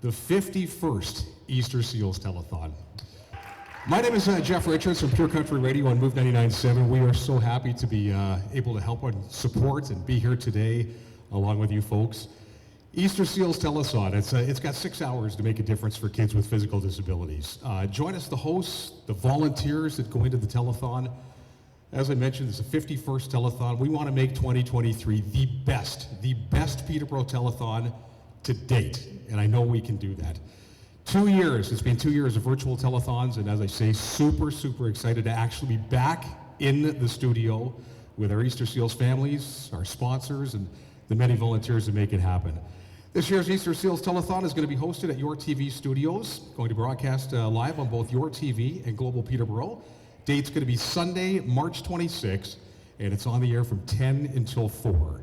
the 51st Easter Seals Telethon. My name is Jeff Richards from Pure Country Radio on Move 99.7. We are so happy to be able to help and support and be here today along with you folks. Easter Seals Telethon, it's got 6 hours to make a difference for kids with physical disabilities. Join us, the hosts, the volunteers that go into the telethon. As I mentioned, it's the 51st telethon. We want to make 2023 the best Peterborough telethon to date, and I know we can do that. 2 years, it's been 2 years of virtual telethons, and as I say, super excited to actually be back in the studio with our Easter Seals families, our sponsors, and the many volunteers that make it happen. This year's Easter Seals Telethon is going to be hosted at Yourtv Studios, going to broadcast live on both Yourtv and Global Peterborough. Date's going to be Sunday, March 26th, and it's on the air from 10 until 4.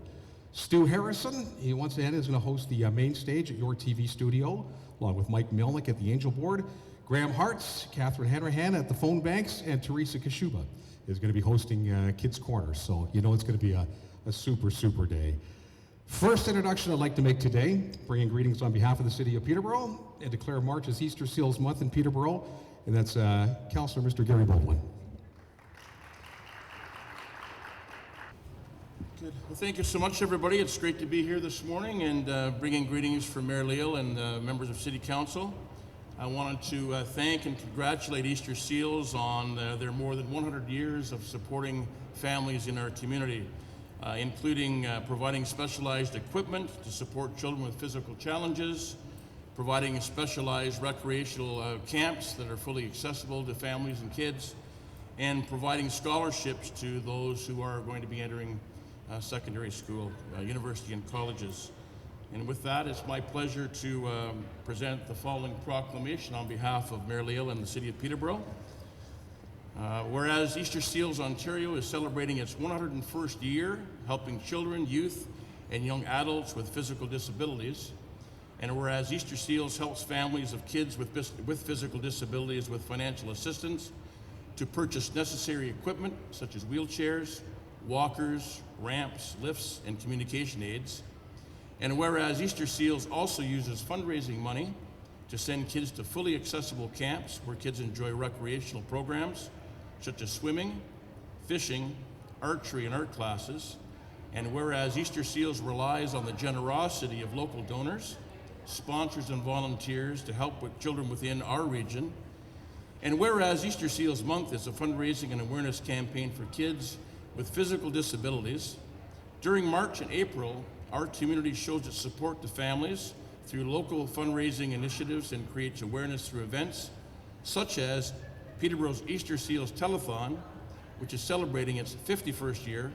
Stu Harrison, he once again is going to host the main stage at Yourtv Studio, along with Mike Milnick at the Angel Board. Graham Hartz, Catherine Hanrahan at the phone banks, and Teresa Kashuba is going to be hosting Kids Corner. So you know it's going to be a super day. First introduction I'd like to make today, bringing greetings on behalf of the City of Peterborough and declare March as Easter Seals Month in Peterborough, and that's Councillor Mr. Gary Baldwin. Good. Well, thank you so much, everybody. It's great to be here this morning and bringing greetings from Mayor Leal and members of City Council. I wanted to thank and congratulate Easter Seals on their more than 100 years of supporting families in our community, including providing specialized equipment to support children with physical challenges, providing specialized recreational camps that are fully accessible to families and kids, and providing scholarships to those who are going to be entering secondary school, university and colleges. And with that, it's my pleasure to present the following proclamation on behalf of Mayor Leal and the City of Peterborough. Whereas Easter Seals Ontario is celebrating its 101st year helping children, youth, and young adults with physical disabilities, and whereas Easter Seals helps families of kids with physical disabilities with financial assistance to purchase necessary equipment such as wheelchairs, walkers, ramps, lifts, and communication aids. And whereas Easter Seals also uses fundraising money to send kids to fully accessible camps where kids enjoy recreational programs such as swimming, fishing, archery, and art classes. And whereas Easter Seals relies on the generosity of local donors, sponsors, and volunteers to help with children within our region. And whereas Easter Seals Month is a fundraising and awareness campaign for kids with physical disabilities, during March and April, our community shows its support to families through local fundraising initiatives and creates awareness through events such as Peterborough's Easter Seals Telethon, which is celebrating its 51st year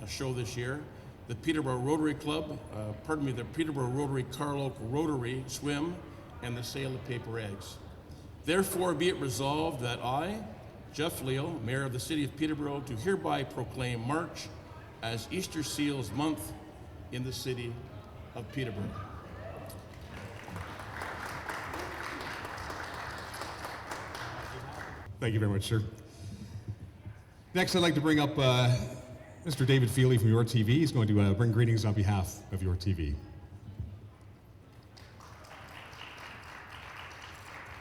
show this year, the Peterborough Rotary Club, the Peterborough Rotary Carlock Rotary Swim, and the sale of paper eggs. Therefore, be it resolved that I, Jeff Leal, Mayor of the City of Peterborough, do hereby proclaim March as Easter Seals Month in the City of Peterborough. Thank you very much, sir. Next, I'd like to bring up Mr. David Feely from Yourtv. He's going to bring greetings on behalf of Yourtv.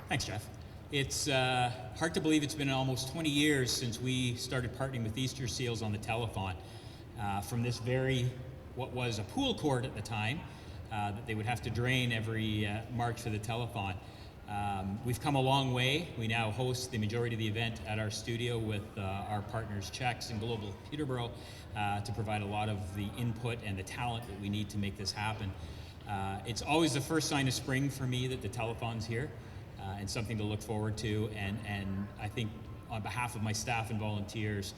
Thanks, Jeff. It's hard to believe it's been almost 20 years since we started partnering with Easter Seals on the telethon. From this what was a pool court at the time, that they would have to drain every March for the telethon. We've come a long way. We now host the majority of the event at our studio with our partners Chex and Global Peterborough to provide a lot of the input and the talent that we need to make this happen. It's always the first sign of spring for me that the telethon's here. And something to look forward to, and I think on behalf of my staff and volunteers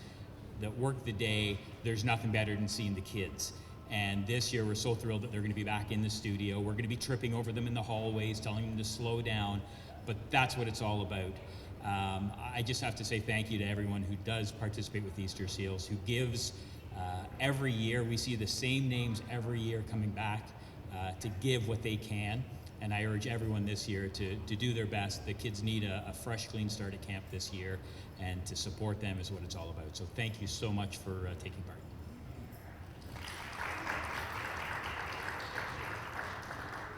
that work the day, there's nothing better than seeing the kids. And this year we're so thrilled that they're going to be back in the studio. We're going to be tripping over them in the hallways, telling them to slow down, but that's what it's all about. I just have to say thank you to everyone who does participate with Easter Seals, who gives every year. We see the same names every year coming back to give what they can. And I urge everyone this year to do their best. The kids need a fresh, clean start at camp this year, and to support them is what it's all about. So thank you so much for taking part.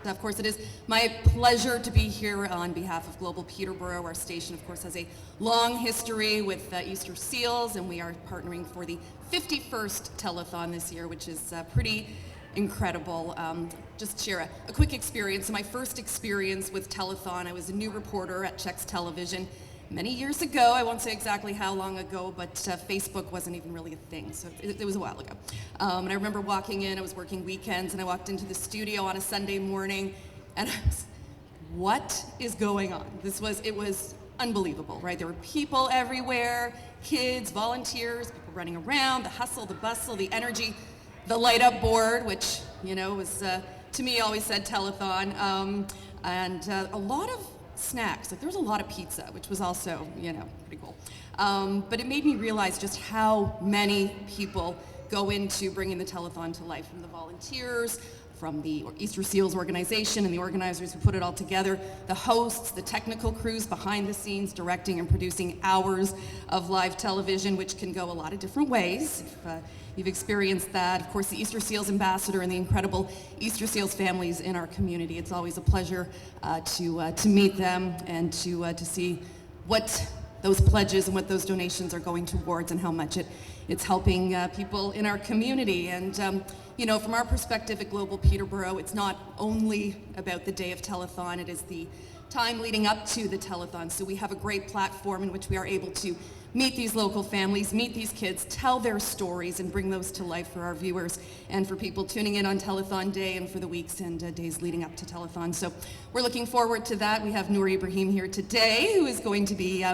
Of course, it is my pleasure to be here on behalf of Global Peterborough. Our station, of course, has a long history with Easter Seals, and we are partnering for the 51st telethon this year, which is pretty incredible. Just share a quick experience. So my first experience with telethon, I was a new reporter at Checks Television many years ago. I won't say exactly how long ago, but Facebook wasn't even really a thing, so it was a while ago. And I remember walking in, I was working weekends, and I walked into the studio on a Sunday morning, and I was, what is going on? It was unbelievable, right? There were people everywhere, kids, volunteers, people running around, the hustle, the bustle, the energy, the light up board, which, was, to me, always said telethon, and a lot of snacks. Like, there was a lot of pizza, which was also, pretty cool. But it made me realize just how many people go into bringing the telethon to life, from the volunteers, from the Easter Seals organization and the organizers who put it all together, the hosts, the technical crews behind the scenes, directing and producing hours of live television, which can go a lot of different ways. If you've experienced that. Of course, the Easter Seals Ambassador and the incredible Easter Seals families in our community. It's always a pleasure to meet them and to see what those pledges and what those donations are going towards, and how much it's helping people in our community. And from our perspective at Global Peterborough, it's not only about the day of telethon, it is the time leading up to the telethon. So we have a great platform in which we are able to meet these local families, meet these kids, tell their stories, and bring those to life for our viewers and for people tuning in on Telethon Day and for the weeks and days leading up to Telethon. So we're looking forward to that. We have Noor Ibrahim here today, who is going to be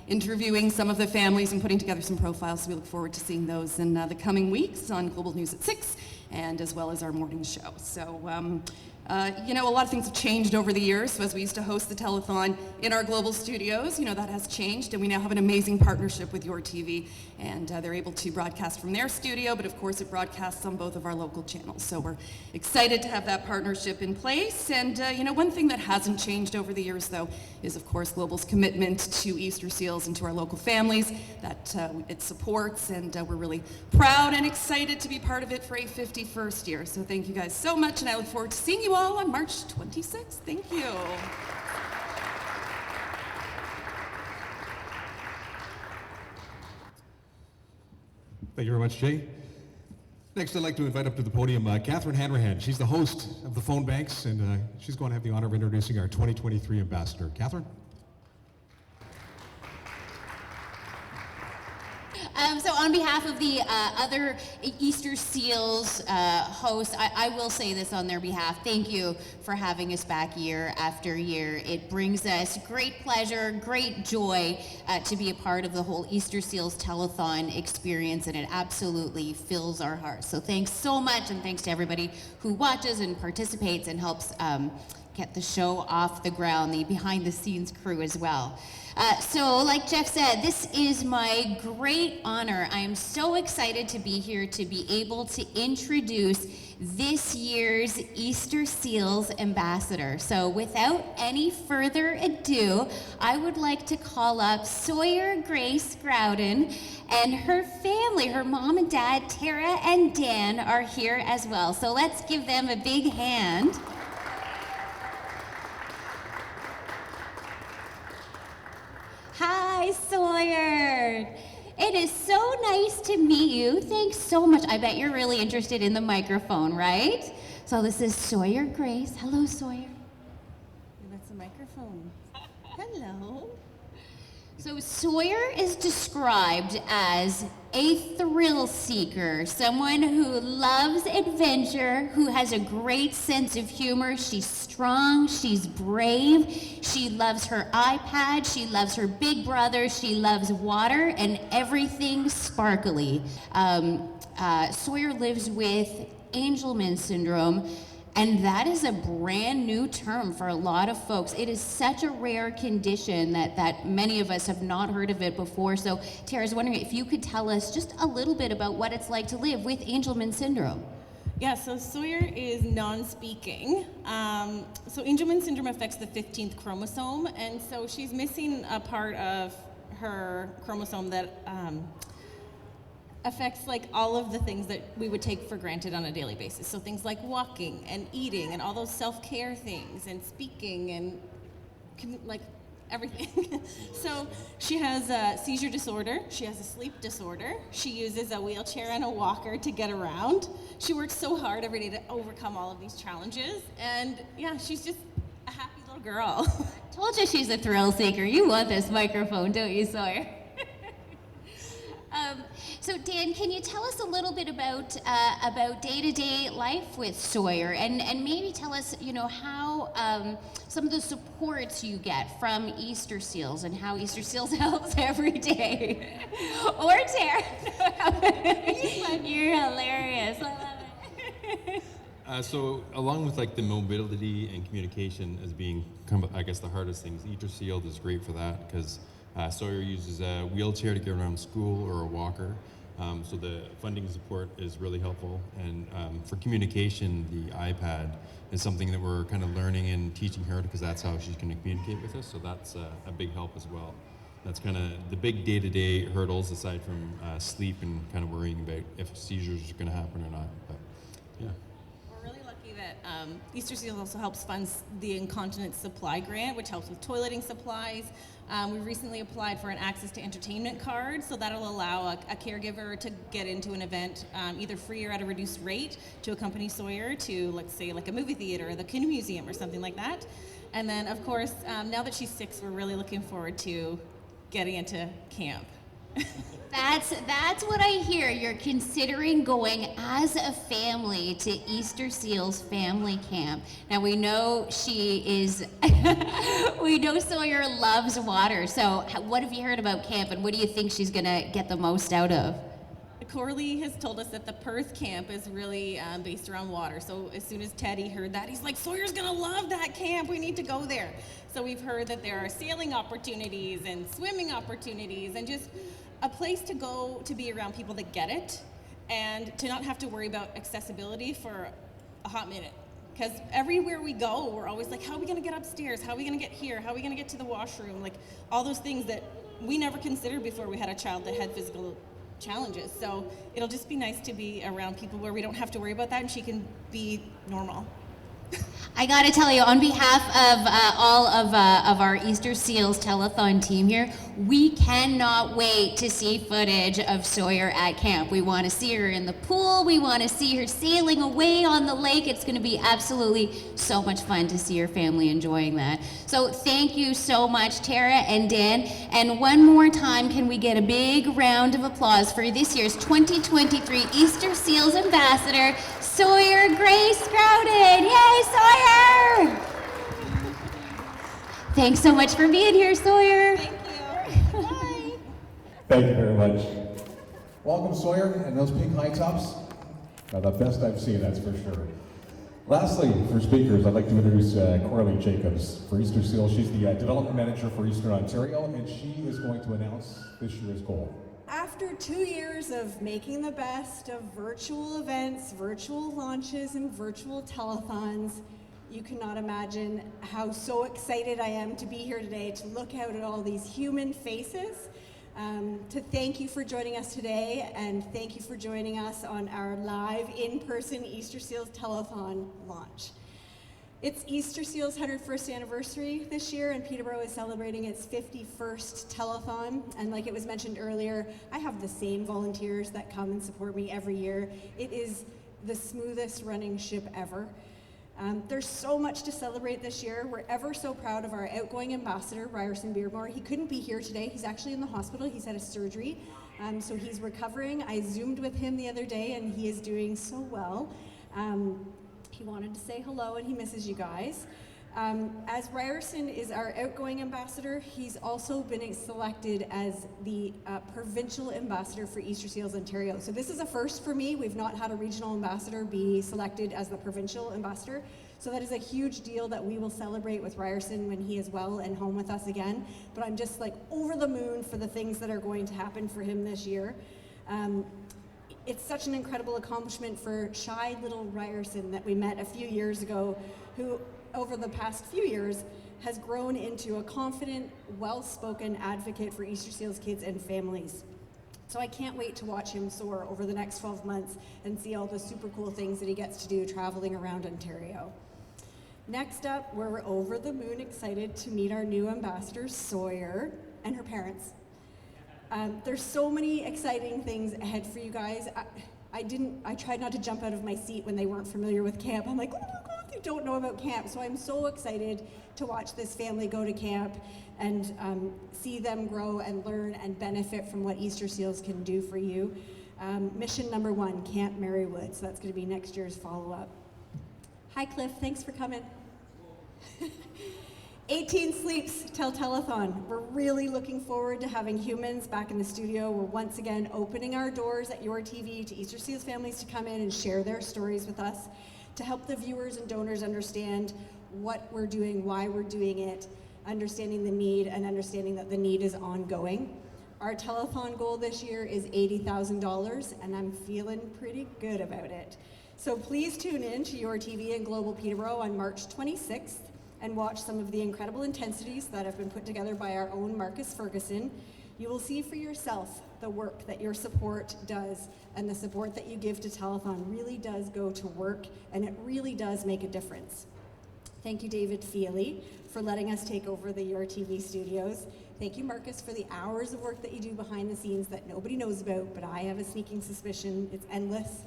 interviewing some of the families and putting together some profiles. So we look forward to seeing those in the coming weeks on Global News at 6, and as well as our morning show. So a lot of things have changed over the years. So as we used to host the telethon in our global studios, that has changed, and we now have an amazing partnership with Yourtv, and they're able to broadcast from their studio, but of course it broadcasts on both of our local channels. So we're excited to have that partnership in place. And one thing that hasn't changed over the years, though, is of course Global's commitment to Easter Seals and to our local families that it supports, and we're really proud and excited to be part of it for a 51st year. So thank you guys so much, and I look forward to seeing you all on March 26th. Thank you. Thank you very much, Jay. Next, I'd like to invite up to the podium Catherine Hanrahan. She's the host of the Phone Banks, and she's going to have the honor of introducing our 2023 ambassador. Catherine? So on behalf of the other Easter Seals hosts, I will say this on their behalf. Thank you for having us back year after year. It brings us great pleasure, great joy to be a part of the whole Easter Seals Telethon experience, and it absolutely fills our hearts. So thanks so much, and thanks to everybody who watches and participates and helps get the show off the ground, the behind-the-scenes crew as well. So like Jeff said, this is my great honor. I am so excited to be here to be able to introduce this year's Easter Seals Ambassador. So without any further ado, I would like to call up Sawyer Grace Growden, and her family, her mom and dad, Tara and Dan, are here as well. So let's give them a big hand. Hi, Sawyer. It is so nice to meet you. Thanks so much. I bet you're really interested in the microphone, right? So this is Sawyer Grace. Hello, Sawyer. That's the microphone. Hello. So Sawyer is described as a thrill seeker, someone who loves adventure, who has a great sense of humor. She's strong, she's brave, she loves her iPad, she loves her big brother, she loves water and everything sparkly. Sawyer lives with Angelman syndrome, and that is a brand new term for a lot of folks. It is such a rare condition that many of us have not heard of it before. So Tara, I was wondering if you could tell us just a little bit about what it's like to live with Angelman syndrome. Yeah, so Sawyer is non-speaking. So Angelman syndrome affects the 15th chromosome, and so she's missing a part of her chromosome that affects like all of the things that we would take for granted on a daily basis. So things like walking and eating and all those self-care things and speaking and like everything. So she has a seizure disorder. She has a sleep disorder. She uses a wheelchair and a walker to get around. She works so hard every day to overcome all of these challenges. And yeah, she's just a happy little girl. Told you she's a thrill seeker. You want this microphone, don't you, Sawyer? So Dan, can you tell us a little bit about day-to-day life with Sawyer, and maybe tell us, how some of the supports you get from Easter Seals and how Easter Seals helps every day. Or Tara. You're hilarious. I love it. So along with like the mobility and communication as being kind of, I guess, the hardest things, Easter Seals is great for that because Sawyer uses a wheelchair to get around school or a walker. So the funding support is really helpful. And for communication, the iPad is something that we're kind of learning and teaching her because that's how she's going to communicate with us. So that's a big help as well. That's kind of the big day-to-day hurdles aside from sleep and kind of worrying about if seizures are going to happen or not. But yeah. We're really lucky that Easter Seals also helps fund the incontinence supply grant, which helps with toileting supplies. We recently applied for an access to entertainment card, so that'll allow a caregiver to get into an event either free or at a reduced rate to accompany Sawyer to, let's say, like a movie theater or the Canoe Museum or something like that. And then, of course, now that she's 6, we're really looking forward to getting into camp. That's what I hear. You're considering going as a family to Easter Seals family camp. Now we know we know Sawyer loves water. So what have you heard about camp and what do you think she's gonna get the most out of? Corley has told us that the Perth camp is really based around water. So as soon as Teddy heard that, he's like, Sawyer's gonna love that camp. We need to go there. So we've heard that there are sailing opportunities and swimming opportunities and just a place to go to be around people that get it and to not have to worry about accessibility for a hot minute. Because everywhere we go, we're always like, how are we gonna get upstairs? How are we gonna get here? How are we gonna get to the washroom? Like all those things that we never considered before we had a child that had physical challenges. So it'll just be nice to be around people where we don't have to worry about that and she can be normal. I got to tell you, on behalf of all of our Easter Seals Telethon team here, we cannot wait to see footage of Sawyer at camp. We want to see her in the pool. We want to see her sailing away on the lake. It's going to be absolutely so much fun to see your family enjoying that. So thank you so much, Tara and Dan. And one more time, can we get a big round of applause for this year's 2023 Easter Seals Ambassador, Sawyer Grace Growden. Yay, Sawyer! Thanks so much for being here, Sawyer. Thank you. Bye. Thank you very much. Welcome, Sawyer, and those pink high tops are the best I've seen, that's for sure. Lastly, for speakers, I'd like to introduce Coralie Jacobs for Easter Seals. She's the Development Manager for Eastern Ontario, and she is going to announce this year's goal. After 2 years of making the best of virtual events, virtual launches, and virtual telethons, you cannot imagine how so excited I am to be here today to look out at all these human faces, to thank you for joining us today, and thank you for joining us on our live in-person Easter Seals Telethon launch. It's Easter Seals' 101st anniversary this year, and Peterborough is celebrating its 51st telethon. And like it was mentioned earlier, I have the same volunteers that come and support me every year. It is the smoothest running ship ever. There's so much to celebrate this year. We're ever so proud of our outgoing ambassador, Ryerson Beardmore. He couldn't be here today. He's actually in the hospital. He's had a surgery, so he's recovering. I Zoomed with him the other day, and he is doing so well. He wanted to say hello and he misses you guys. As Ryerson is our outgoing ambassador, he's also been selected as the Provincial Ambassador for Easter Seals Ontario. So this is a first for me. We've not had a regional ambassador be selected as the Provincial Ambassador. So that is a huge deal that we will celebrate with Ryerson when he is well and home with us again. But I'm just like over the moon for the things that are going to happen for him this year. It's such an incredible accomplishment for shy little Ryerson that we met a few years ago, who over the past few years has grown into a confident, well-spoken advocate for Easter Seals kids and families. So I can't wait to watch him soar over the next 12 months and see all the super cool things that he gets to do traveling around Ontario. Next up, we're over the moon excited to meet our new ambassador, Sawyer, and her parents. There's so many exciting things ahead for you guys. I tried not to jump out of my seat when they weren't familiar with camp. I'm like, oh my God, they don't know about camp. So I'm so excited to watch this family go to camp and see them grow and learn and benefit from what Easter Seals can do for you. Mission number 1, Camp Marywood. So that's going to be next year's follow-up. Hi, Cliff. Thanks for coming. 18 Sleeps Telethon. We're really looking forward to having humans back in the studio. We're once again opening our doors at Yourtv to Easter Seals families to come in and share their stories with us, to help the viewers and donors understand what we're doing, why we're doing it, understanding the need, and understanding that the need is ongoing. Our telethon goal this year is $80,000, and I'm feeling pretty good about it. So please tune in to Yourtv and Global Peterborough on March 26th and watch some of the incredible intensities that have been put together by our own Marcus Ferguson. You will see for yourself the work that your support does, and the support that you give to telethon really does go to work, and it really does make a difference. Thank you, David Feely, for letting us take over the Yourtv studios. Thank you, Marcus, for the hours of work that you do behind the scenes that nobody knows about, but I have a sneaking suspicion it's endless.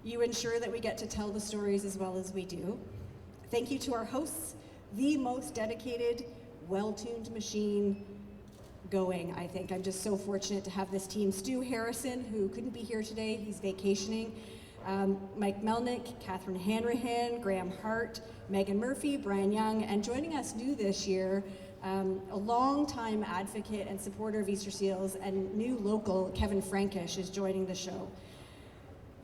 You ensure that we get to tell the stories as well as we do. Thank you to our hosts, the most dedicated, well-tuned machine going, I think. I'm just so fortunate to have this team. Stu Harrison, who couldn't be here today, he's vacationing. Mike Melnick, Catherine Hanrahan, Graham Hart, Megan Murphy, Brian Young, and joining us new this year, a longtime advocate and supporter of Easter Seals and new local, Kevin Frankish, is joining the show.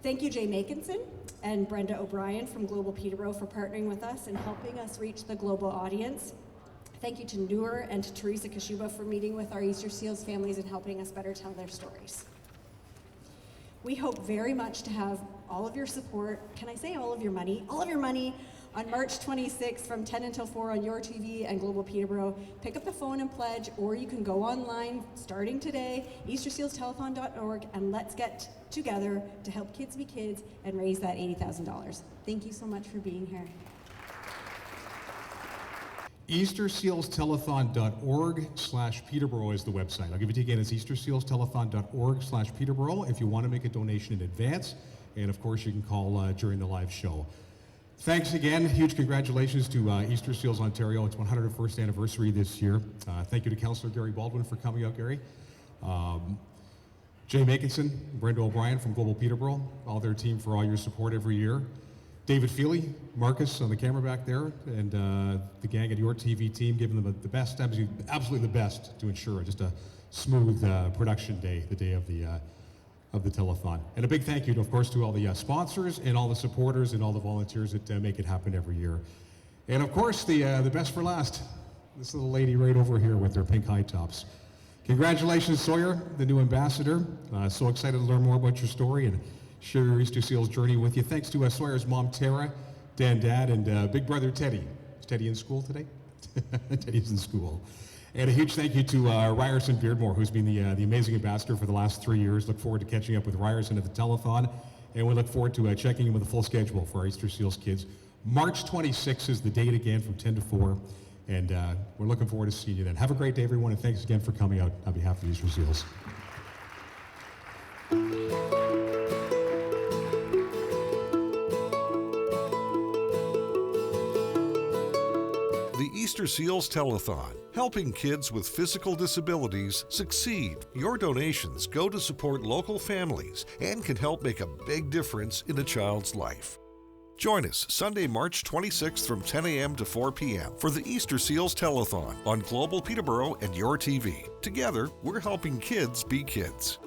Thank you, Jay Makinson and Brenda O'Brien from Global Peterborough for partnering with us and helping us reach the global audience. Thank you to Noor and to Teresa Kashuba for meeting with our Easter Seals families and helping us better tell their stories. We hope very much to have all of your support. Can I say all of your money? All of your money on March 26th from 10 until 4 on Yourtv and Global Peterborough. Pick up the phone and pledge, or you can go online starting today, eastersealstelethon.org, and let's get together to help kids be kids and raise that $80,000. Thank you so much for being here. eastersealstelethon.org/Peterborough is the website. I'll give it to you again. It's eastersealstelethon.org/Peterborough if you want to make a donation in advance. And of course, you can call during the live show. Thanks again. Huge congratulations to Easter Seals Ontario. It's 101st anniversary this year. Thank you to Councillor Gary Baldwin for coming out, Gary. Jay Makinson, Brenda O'Brien from Global Peterborough, all their team for all your support every year. David Feely, Marcus on the camera back there, and the gang at Yourtv team, giving them the best, absolutely the best to ensure just a smooth production day, the day of the telethon. And a big thank you, of course, to all the sponsors and all the supporters and all the volunteers that make it happen every year. And of course, the best for last, this little lady right over here with her pink high tops. Congratulations, Sawyer, the new ambassador. So excited to learn more about your story and share your Easter Seals journey with you. Thanks to Sawyer's mom, Tara, Dad, and big brother, Teddy. Is Teddy in school today? Teddy's in school. And a huge thank you to Ryerson Beardmore, who's been the amazing ambassador for the last 3 years. Look forward to catching up with Ryerson at the telethon, and we look forward to checking in with the full schedule for our Easter Seals kids. March 26th is the date again from 10 to 4, and we're looking forward to seeing you then. Have a great day, everyone, and thanks again for coming out on behalf of Easter Seals. The Easter Seals Telethon, helping kids with physical disabilities succeed. Your donations go to support local families and can help make a big difference in a child's life. Join us Sunday, March 26th from 10 a.m. to 4 p.m. for the Easter Seals Telethon on Global Peterborough and Yourtv. Together, we're helping kids be kids.